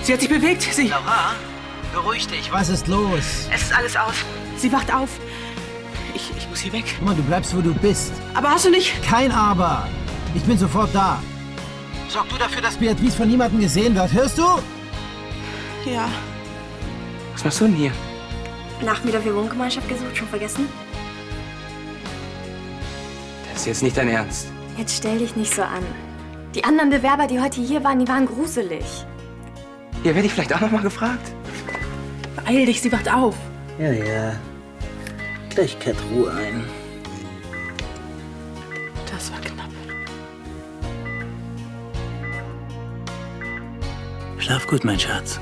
Sie hat sich bewegt. Sie... Laura, beruhig dich. Was ist los? Es ist alles aus. Sie wacht auf. Ich muss hier weg. Guck mal, du bleibst, wo du bist. Aber hast du nicht... Kein Aber. Ich bin sofort da. Sorg du dafür, dass Beatrice von niemandem gesehen wird. Hörst du? Ja. Was machst du denn hier? Nachmittag für Wohngemeinschaft gesucht, schon vergessen? Das ist jetzt nicht dein Ernst. Jetzt stell dich nicht so an. Die anderen Bewerber, die heute hier waren, die waren gruselig. Ja, werde ich vielleicht auch noch mal gefragt? Beeil dich, sie wacht auf. Ja. Gleich kehrt Ruhe ein. Das war knapp. Schlaf gut, mein Schatz.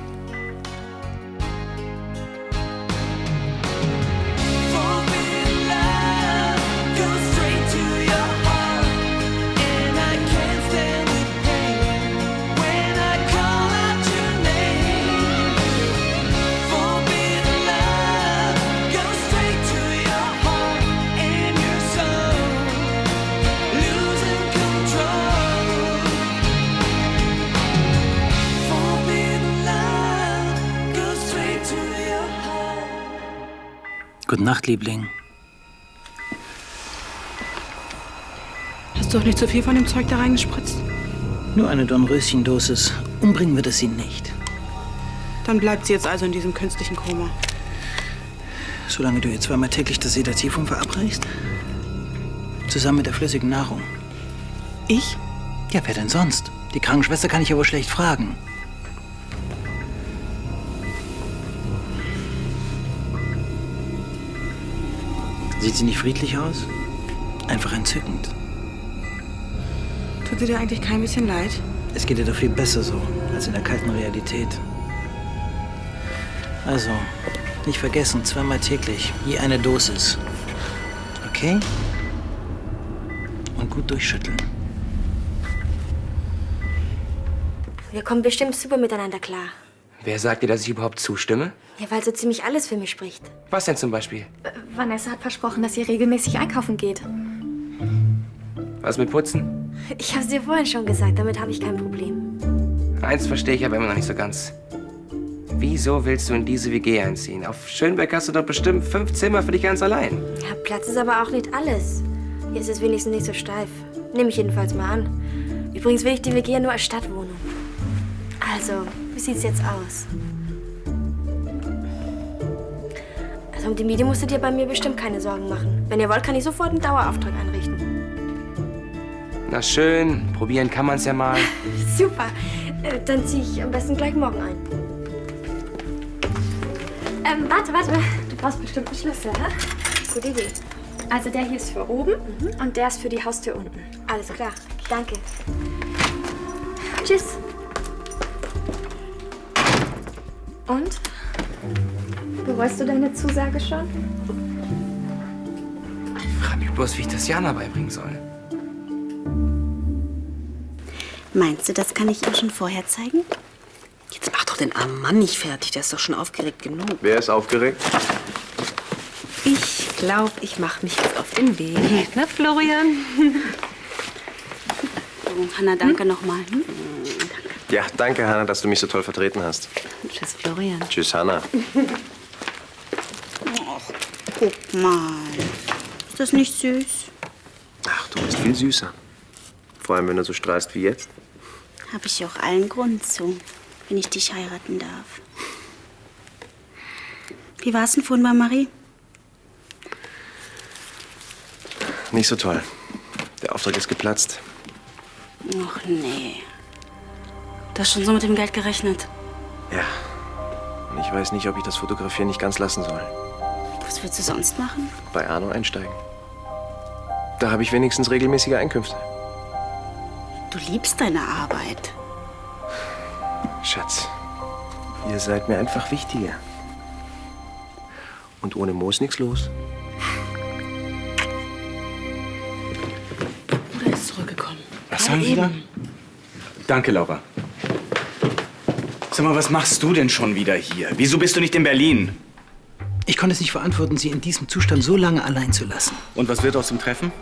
Gute Nacht, Liebling. Hast du auch nicht zu viel von dem Zeug da reingespritzt? Nur eine Dornröschendosis. Umbringen wird es sie nicht. Dann bleibt sie jetzt also in diesem künstlichen Koma. Solange du ihr zweimal täglich das Sedativum verabreichst? Zusammen mit der flüssigen Nahrung. Ich? Ja, wer denn sonst? Die Krankenschwester kann ich ja wohl schlecht fragen. Sieht sie nicht friedlich aus? Einfach entzückend. Tut sie dir eigentlich kein bisschen leid? Es geht ihr doch viel besser so, als in der kalten Realität. Also, nicht vergessen, zweimal täglich, je eine Dosis. Okay? Und gut durchschütteln. Wir kommen bestimmt super miteinander klar. Wer sagt dir, dass ich überhaupt zustimme? Ja, weil so ziemlich alles für mich spricht. Was denn zum Beispiel? Vanessa hat versprochen, dass sie regelmäßig einkaufen geht. Was mit Putzen? Ich hab's dir vorhin schon gesagt, damit habe ich kein Problem. Eins verstehe ich aber immer noch nicht so ganz. Wieso willst du in diese WG einziehen? Auf Schönberg hast du doch bestimmt 5 Zimmer für dich ganz allein. Ja, Platz ist aber auch nicht alles. Hier ist es wenigstens nicht so steif. Nehme ich jedenfalls mal an. Übrigens will ich die WG ja nur als Stadtwohnung. Also, wie sieht's jetzt aus? Also um die Miete musst du dir bei mir bestimmt keine Sorgen machen. Wenn ihr wollt, kann ich sofort einen Dauerauftrag einrichten. Na schön, probieren kann man's ja mal. Super. Dann ziehe ich am besten gleich morgen ein. Warte. Du brauchst bestimmt einen Schlüssel, ha? Gute Idee. Also der hier ist für oben und der ist für die Haustür unten. Alles klar. Danke. Tschüss. Und? Bereust du deine Zusage schon? Ich frage mich bloß, wie ich das Jana beibringen soll. Meinst du, das kann ich ihm schon vorher zeigen? Jetzt mach doch den armen Mann nicht fertig. Der ist doch schon aufgeregt genug. Wer ist aufgeregt? Ich glaube, ich mache mich jetzt auf den Weg. Na, Florian? Oh, Hanna, danke nochmal. Ja, danke, Hanna, dass du mich so toll vertreten hast. Tschüss, Florian. Tschüss, Hanna. Och, guck mal. Ist das nicht süß? Ach, du bist viel süßer. Vor allem, wenn du so strahlst wie jetzt. Habe ich auch allen Grund zu, wenn ich dich heiraten darf. Wie war's denn vorhin bei Marie? Nicht so toll. Der Auftrag ist geplatzt. Och, nee. Du hast schon so mit dem Geld gerechnet. Ja. Und ich weiß nicht, ob ich das Fotografieren nicht ganz lassen soll. Was willst du sonst machen? Bei Arno einsteigen. Da habe ich wenigstens regelmäßige Einkünfte. Du liebst deine Arbeit. Schatz, ihr seid mir einfach wichtiger. Und ohne Mo ist nichts los. Bruder ist zurückgekommen. Was sollen Sie da? Danke, Laura. Sag mal, was machst du denn schon wieder hier? Wieso bist du nicht in Berlin? Ich konnte es nicht verantworten, Sie in diesem Zustand so lange allein zu lassen. Und was wird aus dem Treffen?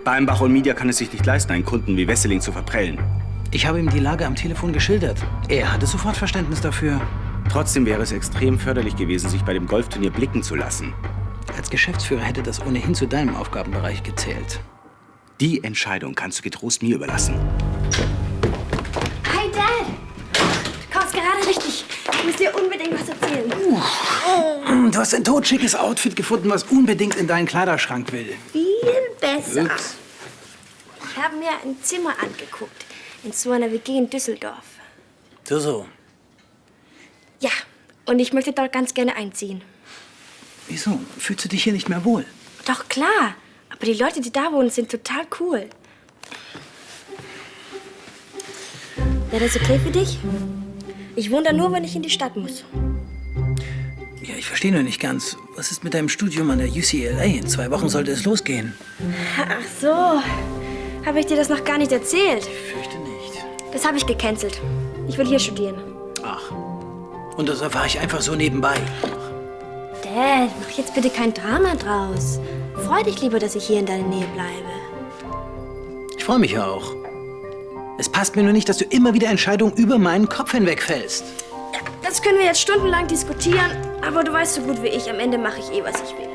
Beimbach und Media kann es sich nicht leisten, einen Kunden wie Wesseling zu verprellen. Ich habe ihm die Lage am Telefon geschildert. Er hatte sofort Verständnis dafür. Trotzdem wäre es extrem förderlich gewesen, sich bei dem Golfturnier blicken zu lassen. Als Geschäftsführer hätte das ohnehin zu deinem Aufgabenbereich gezählt. Die Entscheidung kannst du getrost mir überlassen. Hi, Dad! Du kommst gerade richtig. Ich muss dir unbedingt was erzählen. Du hast ein totschickes Outfit gefunden, was unbedingt in deinen Kleiderschrank will. Viel besser. Ups. Ich habe mir ein Zimmer angeguckt. In so einer WG in Düsseldorf. So. Ja, und ich möchte dort ganz gerne einziehen. Wieso? Fühlst du dich hier nicht mehr wohl? Doch, klar. Aber die Leute, die da wohnen, sind total cool. Wäre das okay für dich? Ich wohne da nur, wenn ich in die Stadt muss. Ja, ich verstehe nur nicht ganz. Was ist mit deinem Studium an der UCLA? In 2 Wochen sollte es losgehen. Ach so. Habe ich dir das noch gar nicht erzählt? Ich fürchte nicht. Das habe ich gecancelt. Ich will hier studieren. Ach. Und das erfahre ich einfach so nebenbei. Dad, mach jetzt bitte kein Drama draus. Freu dich lieber, dass ich hier in deiner Nähe bleibe. Ich freue mich ja auch. Es passt mir nur nicht, dass du immer wieder Entscheidungen über meinen Kopf hinweg fällst. Ja, das können wir jetzt stundenlang diskutieren, aber du weißt so gut wie ich, am Ende mache ich was ich will.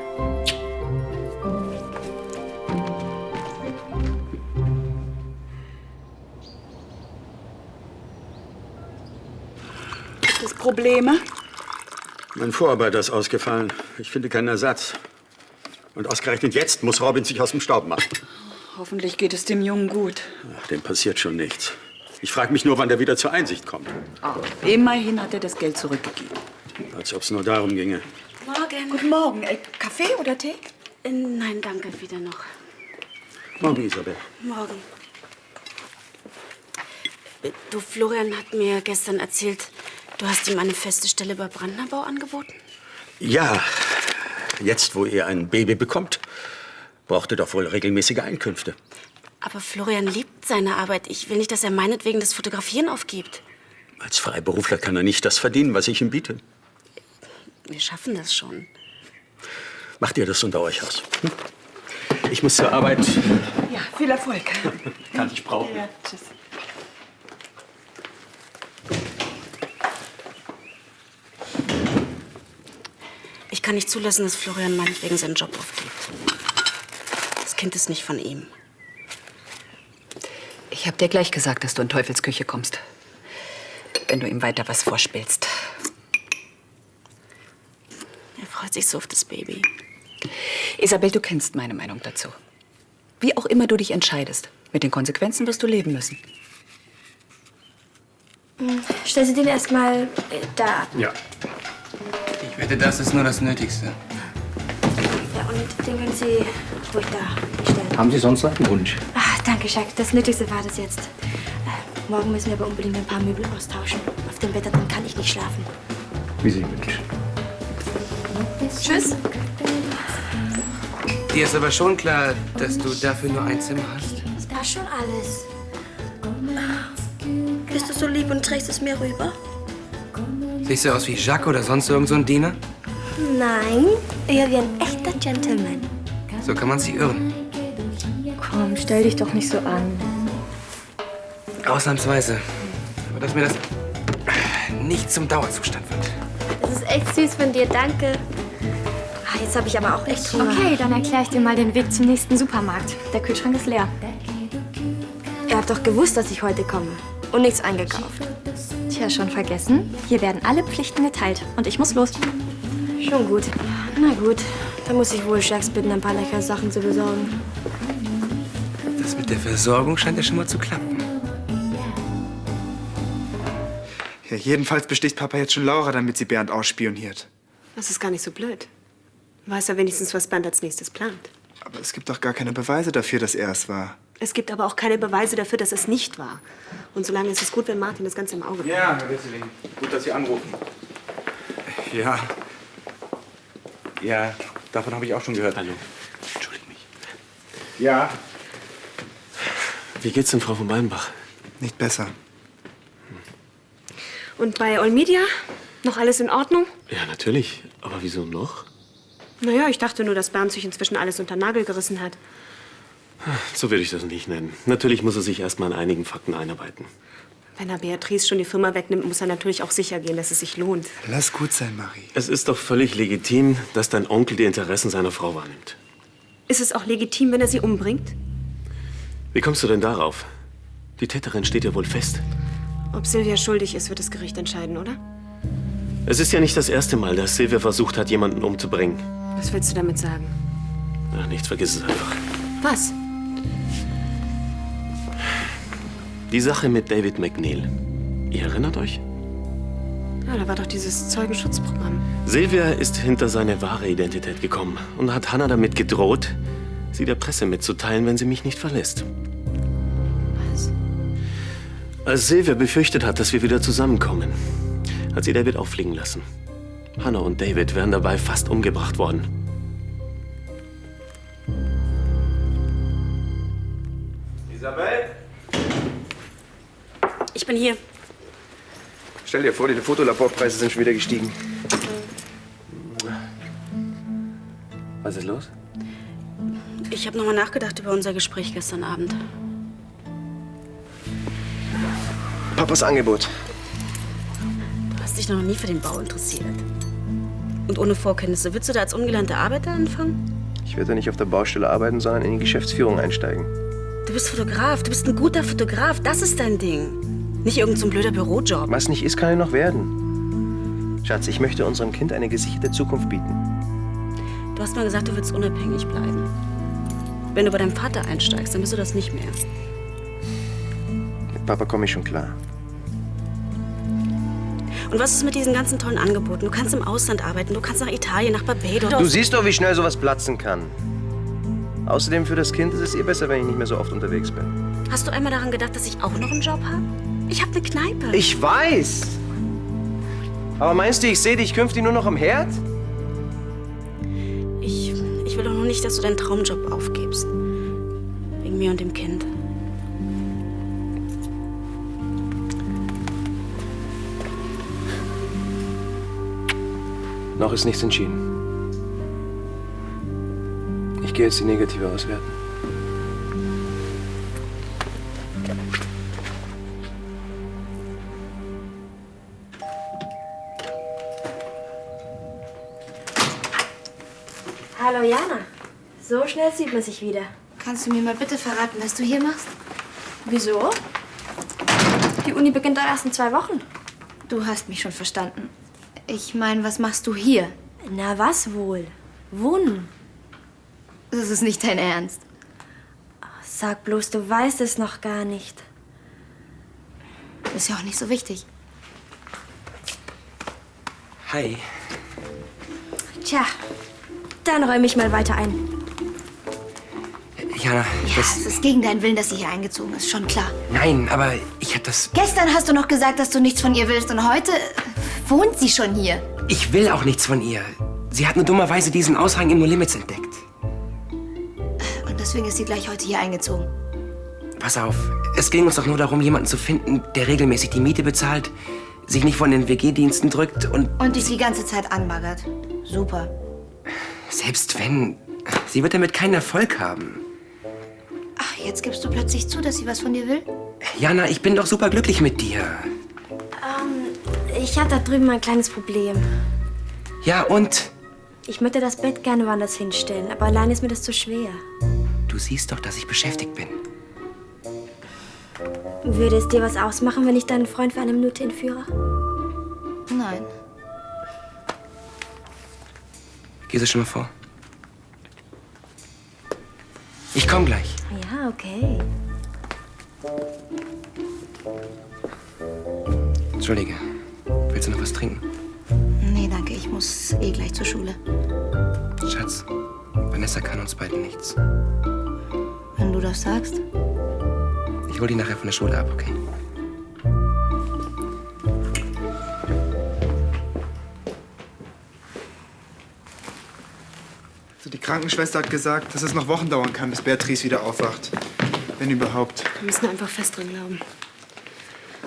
Gibt es Probleme? Mein Vorarbeiter ist ausgefallen. Ich finde keinen Ersatz. Und ausgerechnet jetzt muss Robin sich aus dem Staub machen. Hoffentlich geht es dem Jungen gut. Ach, dem passiert schon nichts. Ich frage mich nur, wann der wieder zur Einsicht kommt. Immerhin hat er das Geld zurückgegeben. Als ob es nur darum ginge. Morgen. Guten Morgen. Kaffee oder Tee? Nein, danke. Wieder noch. Morgen, Isabel. Morgen. Du, Florian hat mir gestern erzählt, du hast ihm eine feste Stelle bei Brandnerbau angeboten? Ja, jetzt, wo ihr ein Baby bekommt, braucht ihr doch wohl regelmäßige Einkünfte. Aber Florian liebt seine Arbeit. Ich will nicht, dass er meinetwegen das Fotografieren aufgibt. Als Freiberufler kann er nicht das verdienen, was ich ihm biete. Wir schaffen das schon. Macht ihr das unter euch aus? Hm? Ich muss zur Arbeit. Ja, viel Erfolg. Kann ich brauchen. Ja, tschüss. Ich kann nicht zulassen, dass Florian meinetwegen seinen Job aufgibt. Das Kind ist nicht von ihm. Ich hab dir gleich gesagt, dass du in Teufelsküche kommst. Wenn du ihm weiter was vorspielst. Er freut sich so auf das Baby. Isabel, du kennst meine Meinung dazu. Wie auch immer du dich entscheidest, mit den Konsequenzen wirst du leben müssen. Stell sie den erstmal da ab. Ja. Ich wette, das ist nur das Nötigste. Ja, und den können Sie ruhig da stellen. Haben Sie sonst noch einen Wunsch? Ach, danke, Jacques. Das Nötigste war das jetzt. Morgen müssen wir aber unbedingt ein paar Möbel austauschen. Auf dem Bett, dann kann ich nicht schlafen. Wie Sie wünschen. Tschüss. Dir ist aber schon klar, dass du dafür nur ein Zimmer hast? Das passt schon alles. Bist du so lieb und trägst es mir rüber? Siehst du aus wie Jacques oder sonst irgend so ein Diener? Nein, eher wie ein echter Gentleman. So kann man sich irren. Komm, stell dich doch nicht so an. Ausnahmsweise. Aber dass mir das nicht zum Dauerzustand wird. Das ist echt süß von dir, danke. Jetzt habe ich aber auch echt Hunger. Okay, dann erkläre ich dir mal den Weg zum nächsten Supermarkt. Der Kühlschrank ist leer. Ihr habt doch gewusst, dass ich heute komme. Und nichts eingekauft. Tja, schon vergessen? Hier werden alle Pflichten geteilt. Und ich muss los. Schon gut. Na gut, dann muss ich wohl Jacques bitten, ein paar leckere Sachen zu besorgen. Das mit der Versorgung scheint ja schon mal zu klappen. Ja, jedenfalls besticht Papa jetzt schon Laura, damit sie Bernd ausspioniert. Das ist gar nicht so blöd. Weiß ja wenigstens, was Bernd als nächstes plant. Aber es gibt doch gar keine Beweise dafür, dass er es war. Es gibt aber auch keine Beweise dafür, dass es nicht war. Und solange ist es gut, wenn Martin das Ganze im Auge behält. Ja, Herr Wesseling. Gut, dass Sie anrufen. Ja. Ja, davon habe ich auch schon gehört. Hallo. Entschuldigt mich. Ja. Wie geht's denn Frau von Ballenbach? Nicht besser. Und bei Olmedia? Noch alles in Ordnung? Ja, natürlich. Aber wieso noch? Naja, ich dachte nur, dass Bernd sich inzwischen alles unter den Nagel gerissen hat. So würde ich das nicht nennen. Natürlich muss er sich erst mal an einigen Fakten einarbeiten. Wenn er Beatrice schon die Firma wegnimmt, muss er natürlich auch sicher gehen, dass es sich lohnt. Lass gut sein, Marie. Es ist doch völlig legitim, dass dein Onkel die Interessen seiner Frau wahrnimmt. Ist es auch legitim, wenn er sie umbringt? Wie kommst du denn darauf? Die Täterin steht ja wohl fest. Ob Silvia schuldig ist, wird das Gericht entscheiden, oder? Es ist ja nicht das erste Mal, dass Silvia versucht hat, jemanden umzubringen. Was willst du damit sagen? Ach, nichts, vergiss es einfach. Was? Die Sache mit David McNeil. Ihr erinnert euch? Ja, da war doch dieses Zeugenschutzprogramm. Silvia ist hinter seine wahre Identität gekommen und hat Hannah damit gedroht, sie der Presse mitzuteilen, wenn sie mich nicht verlässt. Was? Als Silvia befürchtet hat, dass wir wieder zusammenkommen, hat sie David auffliegen lassen. Hannah und David wären dabei fast umgebracht worden. Isabel? Ich bin hier. Stell dir vor, die Fotolaborpreise sind schon wieder gestiegen. Was ist los? Ich habe nochmal nachgedacht über unser Gespräch gestern Abend. Papas Angebot. Du hast dich noch nie für den Bau interessiert. Und ohne Vorkenntnisse, willst du da als ungelernter Arbeiter anfangen? Ich werde nicht auf der Baustelle arbeiten, sondern in die Geschäftsführung einsteigen. Du bist Fotograf, du bist ein guter Fotograf, das ist dein Ding. Nicht irgend so ein blöder Bürojob. Was nicht ist, kann ja noch werden. Schatz, ich möchte unserem Kind eine gesicherte Zukunft bieten. Du hast mal gesagt, du willst unabhängig bleiben. Wenn du bei deinem Vater einsteigst, dann bist du das nicht mehr. Mit Papa komme ich schon klar. Und was ist mit diesen ganzen tollen Angeboten? Du kannst im Ausland arbeiten, du kannst nach Italien, nach Barbados. Du siehst doch, wie schnell sowas platzen kann. Außerdem für das Kind ist es besser, wenn ich nicht mehr so oft unterwegs bin. Hast du einmal daran gedacht, dass ich auch noch einen Job habe? Ich habe eine Kneipe. Ich weiß. Aber meinst du, ich sehe dich künftig nur noch am Herd? Ich will doch nur nicht, dass du deinen Traumjob aufgibst. Wegen mir und dem Kind. Noch ist nichts entschieden. Ich gehe jetzt die Negative auswerten. Hallo Jana. So schnell sieht man sich wieder. Kannst du mir mal bitte verraten, was du hier machst? Wieso? Die Uni beginnt doch erst in 2 Wochen. Du hast mich schon verstanden. Ich meine, was machst du hier? Na, was wohl? Wohnen. Das ist nicht dein Ernst. Sag bloß, du weißt es noch gar nicht. Ist ja auch nicht so wichtig. Hi. Tja, dann räume ich mal weiter ein. Jana, Es ist gegen deinen Willen, dass sie hier eingezogen ist, schon klar. Nein, aber ich hab das... Gestern hast du noch gesagt, dass du nichts von ihr willst und heute wohnt sie schon hier. Ich will auch nichts von ihr. Sie hat nur dummerweise diesen Aushang in No Limits entdeckt. Und deswegen ist sie gleich heute hier eingezogen. Pass auf, es ging uns doch nur darum, jemanden zu finden, der regelmäßig die Miete bezahlt, sich nicht von den WG-Diensten drückt und... Und dich die ganze Zeit anbaggert. Super. Selbst wenn, sie wird damit keinen Erfolg haben. Ach, jetzt gibst du plötzlich zu, dass sie was von dir will? Jana, ich bin doch super glücklich mit dir. Ich hatte da drüben mal ein kleines Problem. Ja, und? Ich möchte das Bett gerne woanders hinstellen, aber allein ist mir das zu schwer. Du siehst doch, dass ich beschäftigt bin. Würde es dir was ausmachen, wenn ich deinen Freund für eine Minute entführe? Nein. Gehst du schon mal vor? Ich komm gleich. Ja, okay. Entschuldige, willst du noch was trinken? Nee, danke. Ich muss eh gleich zur Schule. Schatz, Vanessa kann uns beiden nichts. Wenn du das sagst. Ich hol die nachher von der Schule ab, okay? Also die Krankenschwester hat gesagt, dass es noch Wochen dauern kann, bis Beatrice wieder aufwacht. Wenn überhaupt. Wir müssen einfach fest dran glauben.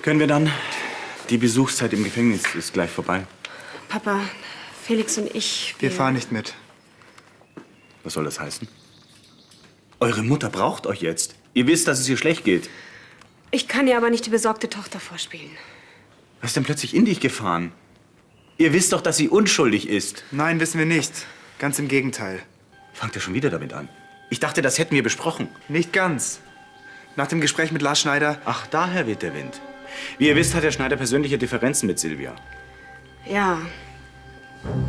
Können wir dann? Die Besuchszeit im Gefängnis ist gleich vorbei. Papa, Felix und ich... Wir fahren nicht mit. Was soll das heißen? Eure Mutter braucht euch jetzt. Ihr wisst, dass es ihr schlecht geht. Ich kann ihr aber nicht die besorgte Tochter vorspielen. Was ist denn plötzlich in dich gefahren? Ihr wisst doch, dass sie unschuldig ist. Nein, wissen wir nicht. Ganz im Gegenteil. Fangt ihr schon wieder damit an? Ich dachte, das hätten wir besprochen. Nicht ganz. Nach dem Gespräch mit Lars Schneider... Ach, daher weht der Wind. Wie ihr wisst, hat der Schneider persönliche Differenzen mit Silvia. Ja.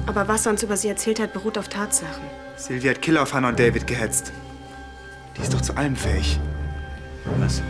Aber was er uns über sie erzählt hat, beruht auf Tatsachen. Silvia hat Killer auf Hannah und David gehetzt. Die ist doch zu allem fähig. Was?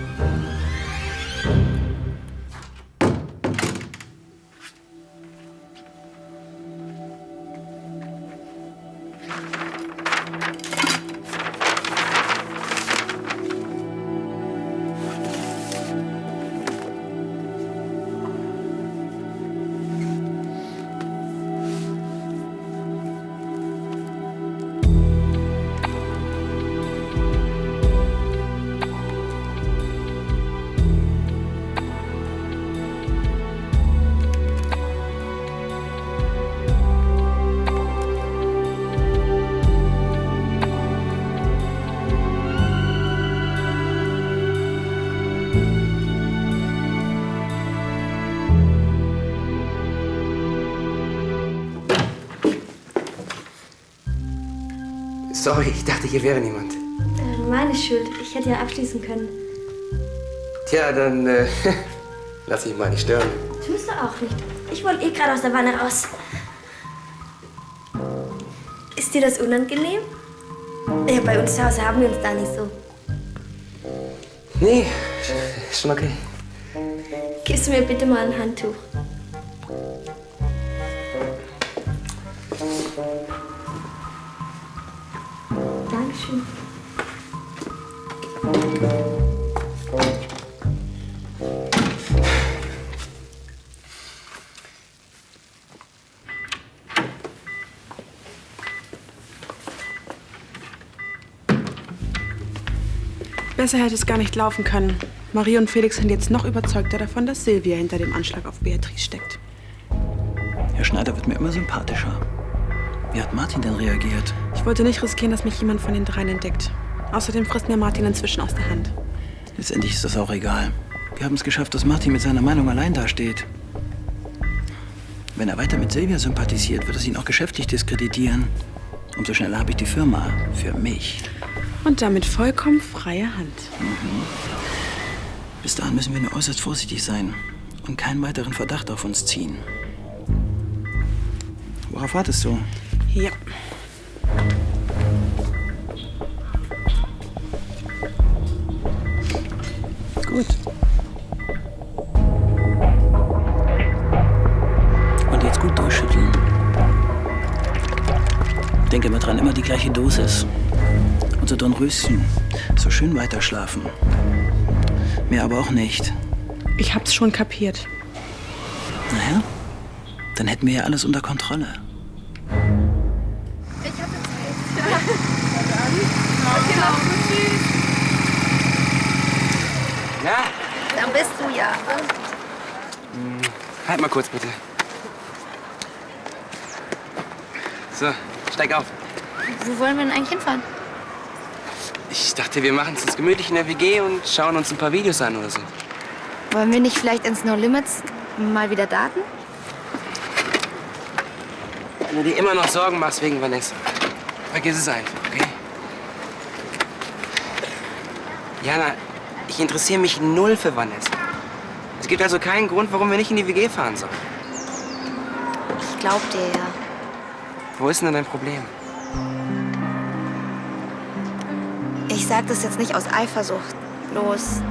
Sorry, ich dachte, hier wäre niemand. Meine Schuld. Ich hätte ja abschließen können. Tja, dann lass mich mal nicht stören. Tust du auch nicht. Ich wollte gerade aus der Wanne raus. Ist dir das unangenehm? Ja, bei uns zu Hause haben wir uns da nicht so. Nee, ist schon okay. Gibst du mir bitte mal ein Handtuch? Dankeschön. Besser hätte es gar nicht laufen können. Marie und Felix sind jetzt noch überzeugter davon, dass Silvia hinter dem Anschlag auf Beatrice steckt. Herr Schneider wird mir immer sympathischer. Wie hat Martin denn reagiert? Ich wollte nicht riskieren, dass mich jemand von den dreien entdeckt. Außerdem frisst mir Martin inzwischen aus der Hand. Letztendlich ist das auch egal. Wir haben es geschafft, dass Martin mit seiner Meinung allein dasteht. Wenn er weiter mit Silvia sympathisiert, wird es ihn auch geschäftlich diskreditieren. Umso schneller habe ich die Firma für mich. Und damit vollkommen freie Hand. Mhm. Bis dahin müssen wir nur äußerst vorsichtig sein und keinen weiteren Verdacht auf uns ziehen. Worauf wartest du? Ja. Gut. Und jetzt gut durchschütteln. Denke immer dran, immer die gleiche Dosis. Und so Dornröschen. So schön weiterschlafen. Mehr aber auch nicht. Ich hab's schon kapiert. Naja, dann hätten wir ja alles unter Kontrolle. Ich hatte Zeit. Genau. Tschüss. Na? Dann bist du ja. Halt mal kurz, bitte. So, steig auf. Wo wollen wir denn eigentlich hinfahren? Ich dachte, wir machen es uns gemütlich in der WG und schauen uns ein paar Videos an oder so. Wollen wir nicht vielleicht ins No Limits mal wieder daten? Wenn du dir immer noch Sorgen machst wegen Vanessa, vergiss es einfach, okay? Jana, ich interessiere mich null für Vanessa. Es gibt also keinen Grund, warum wir nicht in die WG fahren sollen. Ich glaub dir ja. Wo ist denn dein Problem? Ich sag das jetzt nicht aus Eifersucht. Bloß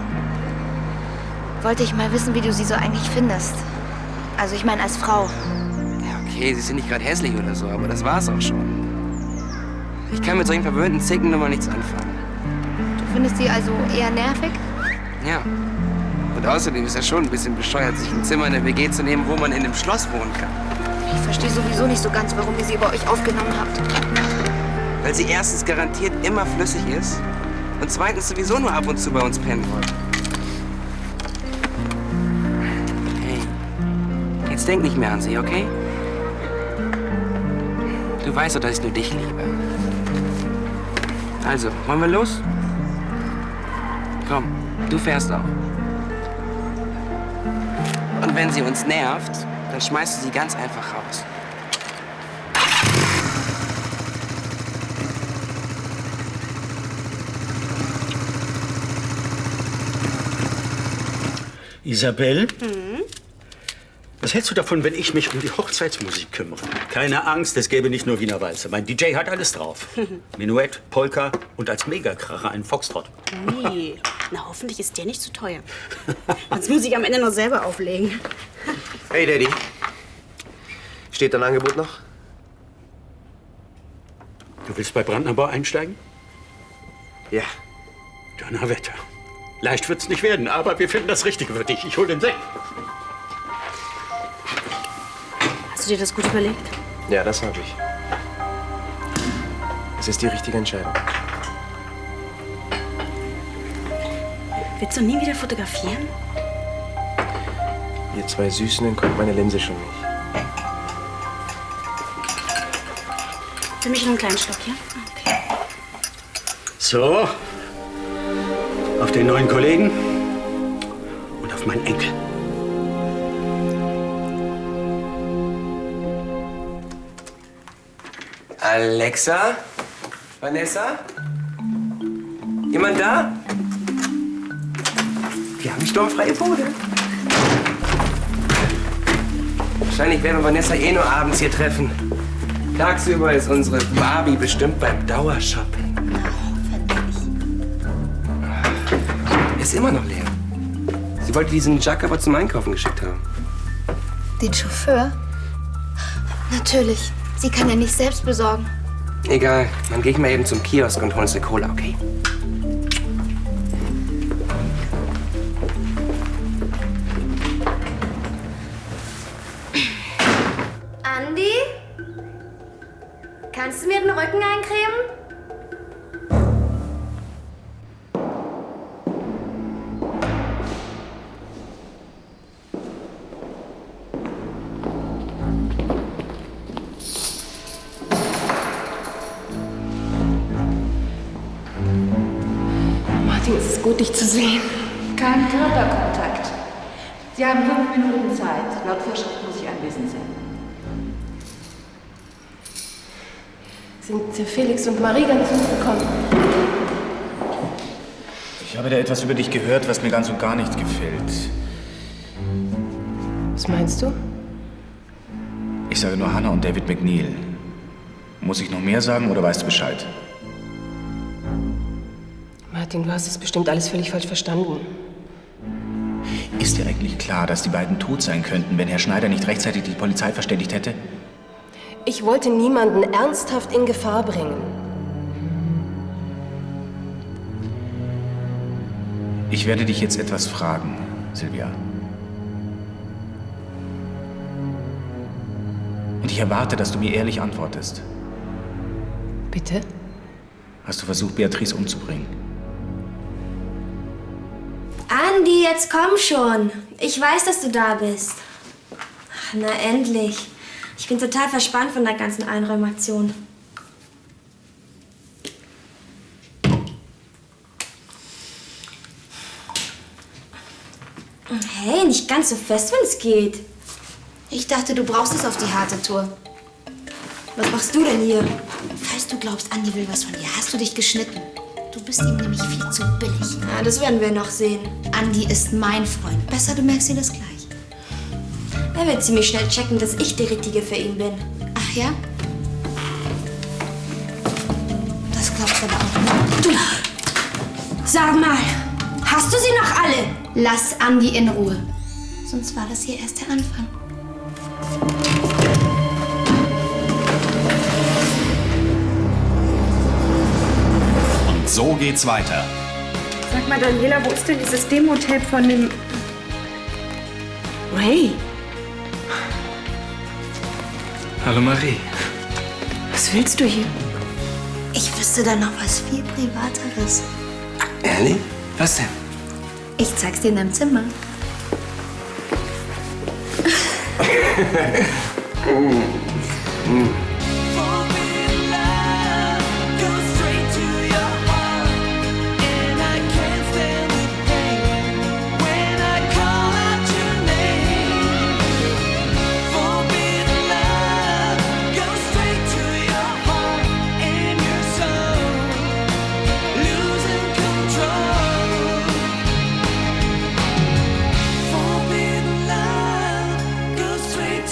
wollte ich mal wissen, wie du sie so eigentlich findest. Also ich meine als Frau. Ja, okay, sie sind nicht gerade hässlich oder so, aber das war's auch schon. Ich kann mit solchen verwöhnten Zickennummern nichts anfangen. Du findest sie also eher nervig? Ja. Und außerdem ist ja schon ein bisschen bescheuert, sich ein Zimmer in der WG zu nehmen, wo man in einem Schloss wohnen kann. Ich verstehe sowieso nicht so ganz, warum ihr sie bei euch aufgenommen habt. Weil sie erstens garantiert immer flüssig ist und zweitens sowieso nur ab und zu bei uns pennen wollte. Hey, jetzt denk nicht mehr an sie, okay? Du weißt doch, dass ich nur dich liebe. Also, wollen wir los? Komm, du fährst auch. Und wenn sie uns nervt, dann schmeißt du sie ganz einfach raus. Isabel? Was hältst du davon, wenn ich mich um die Hochzeitsmusik kümmere? Keine Angst, es gäbe nicht nur Wiener Walzer. Mein DJ hat alles drauf. Menuett, Polka und als Megakracher einen Foxtrott. Nee, na hoffentlich ist der nicht zu teuer. Sonst muss ich am Ende noch selber auflegen. Hey, Daddy. Steht dein Angebot noch? Du willst bei Brandnerbau einsteigen? Ja. Donnerwetter. Leicht wird's nicht werden, aber wir finden das Richtige für dich. Ich hol den Sekt. Hast du dir das gut überlegt? Ja, das habe ich. Es ist die richtige Entscheidung. Willst du nie wieder fotografieren? Ihr zwei Süßen, dann kommt meine Linse schon nicht. Für mich noch einen kleinen Schluck, ja? Okay. So. Auf den neuen Kollegen und auf meinen Enkel. Alexa? Vanessa? Jemand da? Wir haben sturmfreie Bude. Wahrscheinlich werden wir Vanessa eh nur abends hier treffen. Tagsüber ist unsere Barbie bestimmt beim Dauershopping. Er ist immer noch leer. Sie wollte diesen Jack aber zum Einkaufen geschickt haben. Den Chauffeur? Natürlich. Sie kann ja nicht selbst besorgen. Egal, dann gehe ich mal eben zum Kiosk und hol uns eine Cola, okay? Andi? Kannst du mir den Rücken eincremen? Martin, es ist gut, dich zu sehen. Kein Körperkontakt. Sie haben 5 Minuten Zeit. Laut Vorschrift muss ich anwesend sein. Sind Felix und Marie ganz zurückgekommen? Ich habe da etwas über dich gehört, was mir ganz und gar nicht gefällt. Was meinst du? Ich sage nur Hannah und David McNeil. Muss ich noch mehr sagen oder weißt du Bescheid? Martin, du hast es bestimmt alles völlig falsch verstanden. Ist dir eigentlich klar, dass die beiden tot sein könnten, wenn Herr Schneider nicht rechtzeitig die Polizei verständigt hätte? Ich wollte niemanden ernsthaft in Gefahr bringen. Ich werde dich jetzt etwas fragen, Sylvia. Und ich erwarte, dass du mir ehrlich antwortest. Bitte? Hast du versucht, Beatrice umzubringen? Andi, jetzt komm schon. Ich weiß, dass du da bist. Ach, na endlich. Ich bin total verspannt von der ganzen Einräumaktion. Hey, nicht ganz so fest, wenn es geht. Ich dachte, du brauchst es auf die harte Tour. Was machst du denn hier? Falls du glaubst, Andi will was von dir, hast du dich geschnitten. Du bist ihm nämlich viel zu billig. Ja, das werden wir noch sehen. Andi ist mein Freund. Besser, du merkst dir das gleich. Er wird ziemlich schnell checken, dass ich die Richtige für ihn bin. Ach ja? Das glaubst du aber auch nicht. Du! Sag mal, hast du sie noch alle? Lass Andi in Ruhe. Sonst war das hier erst der Anfang. Und so geht's weiter. Sag mal, Daniela, wo ist denn dieses Demo-Tape von dem... Ray? Hallo Marie. Was willst du hier? Ich wüsste da noch was viel Privateres. Ehrlich? Was denn? Ich zeig's dir in deinem Zimmer.